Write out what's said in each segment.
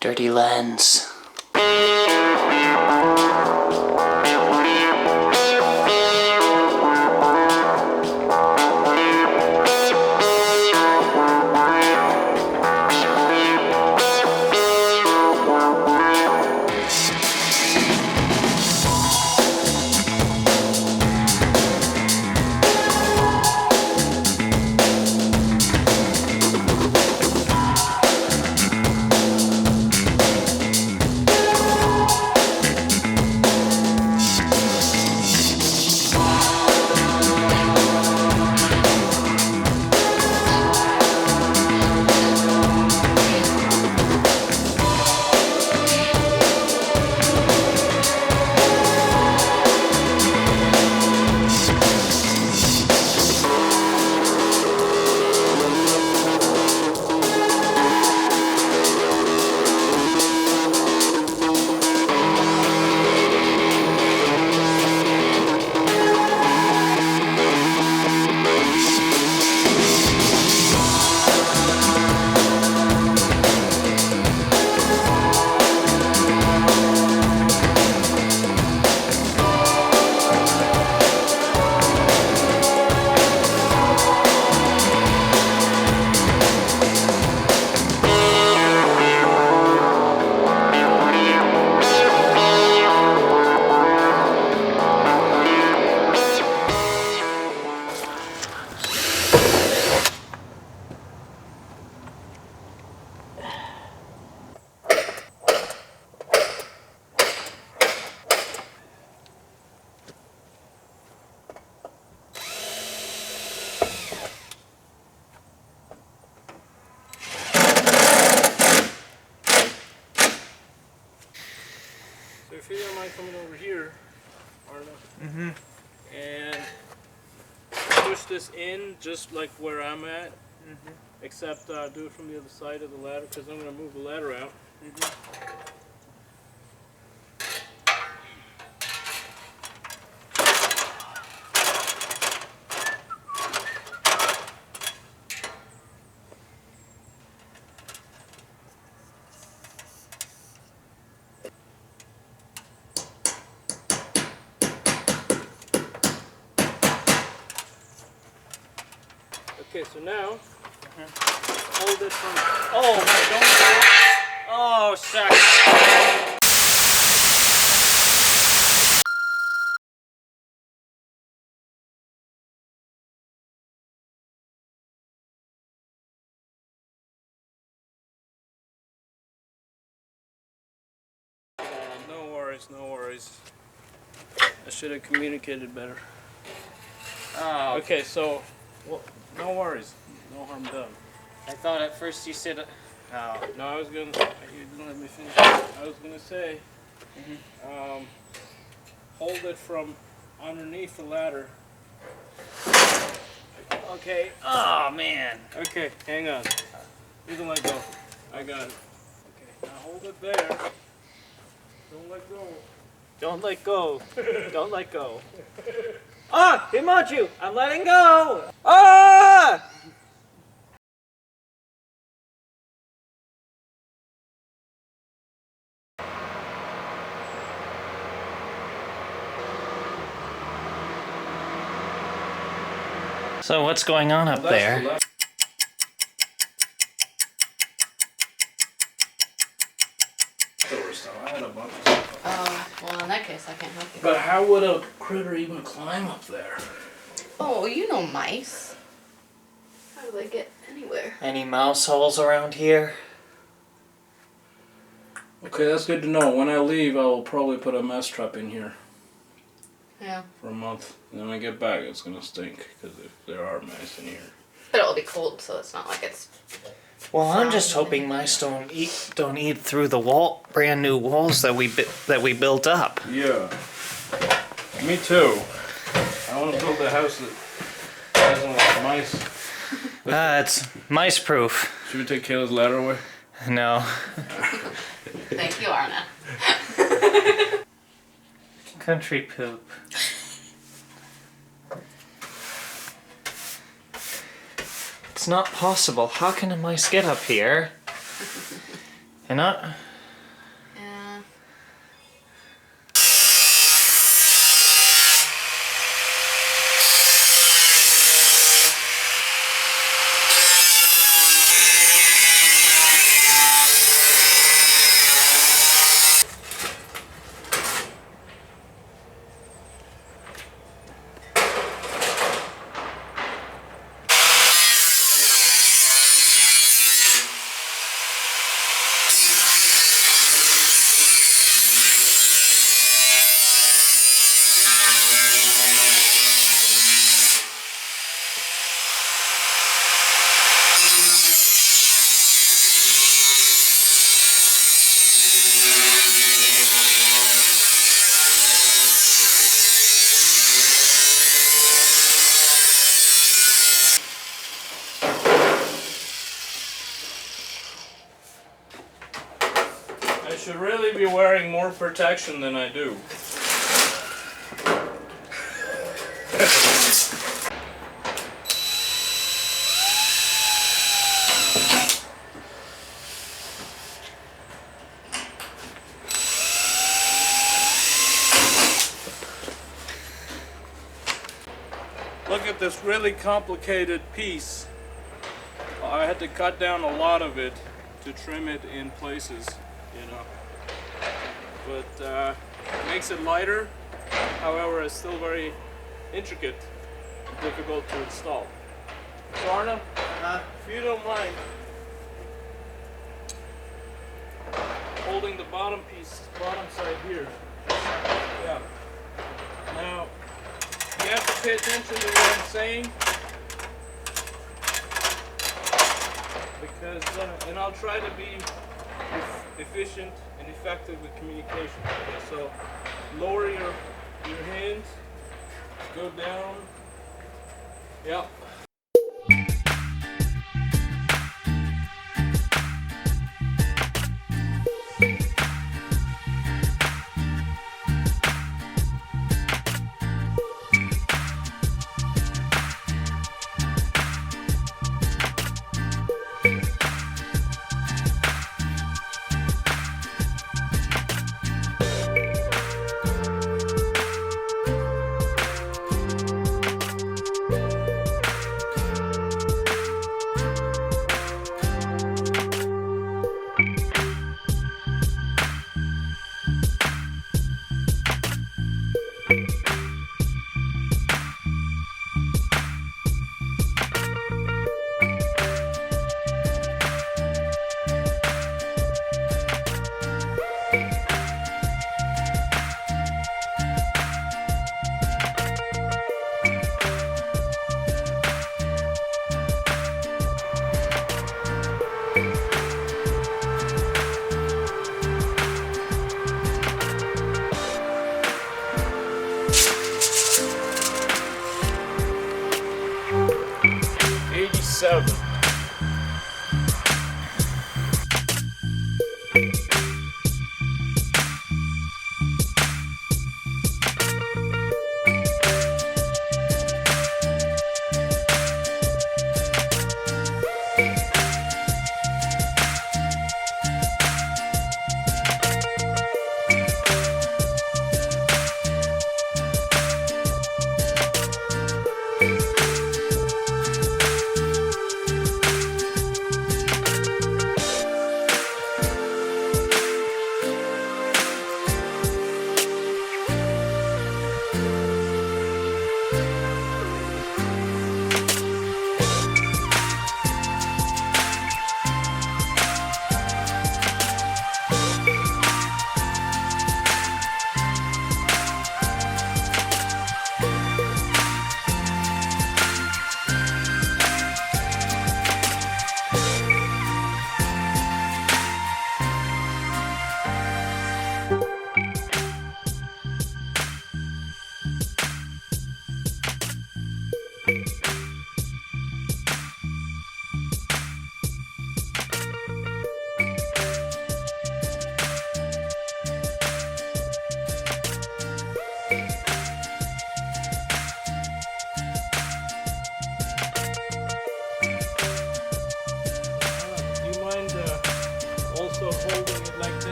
Dirty lens. So if you don't mind coming over here, Arna, and push this in just like where I'm at, except do it from the other side of the ladder because I'm going to move the ladder out. Okay, so now hold it from. Oh my! Don't. Oh, shucks. No worries, no worries. I should have communicated better. Oh, Okay, so well, no worries, no harm done. I thought at first you said... Oh. No, I was gonna. You didn't let me finish. I was gonna say, hold it from underneath the ladder. Okay. Oh, man. Okay, hang on. You can let go. I got it. Okay, now hold it there. Don't let go. Don't let go. Don't let go. Ah! Himanshu! I'm letting go! Ah! So what's going on up there? Well, in that case, I can't help you. But how would a critter even climb up there? Oh, you know mice. How do they get anywhere? Any mouse holes around here? Okay, that's good to know. When I leave, I'll probably put a mess trap in here Yeah. for a month. And then when I get back, it's gonna stink because there are mice in here. But it'll be cold, so it's not like it's... Well, I'm just hoping mice don't eat through the brand new walls that we built up. Yeah. Me too. I want to build a house that doesn't want mice. It's mice proof. Should we take Kayla's ladder away? No. Thank you, Arna. Country poop. It's not possible. How can a mice get up here? And should really be wearing more protection than I do. Look at this really complicated piece. I had to cut down a lot of it to trim it in places, you know. But it makes it lighter. However, it's still very intricate and difficult to install. So Arno, if you don't mind holding the bottom side here. Yeah. Now, you have to pay attention to what I'm saying, because, and I'll try to be efficient and effective with communication. Okay, so lower your hands, go down. Yeah. Seven.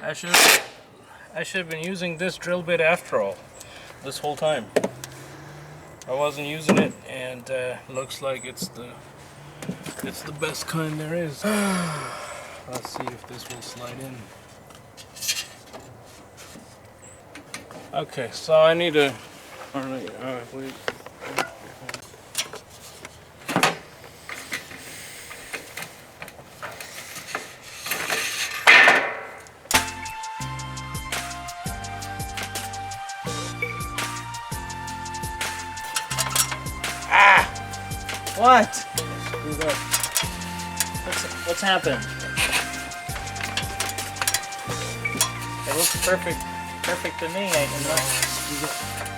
I should have been using this drill bit after all, this whole time. I wasn't using it, and looks like it's the best kind there is. Let's see if this will slide in. Okay, so I need to. Alright, wait. What? Screwed up. What's happened? It looks perfect to me. Screwed up.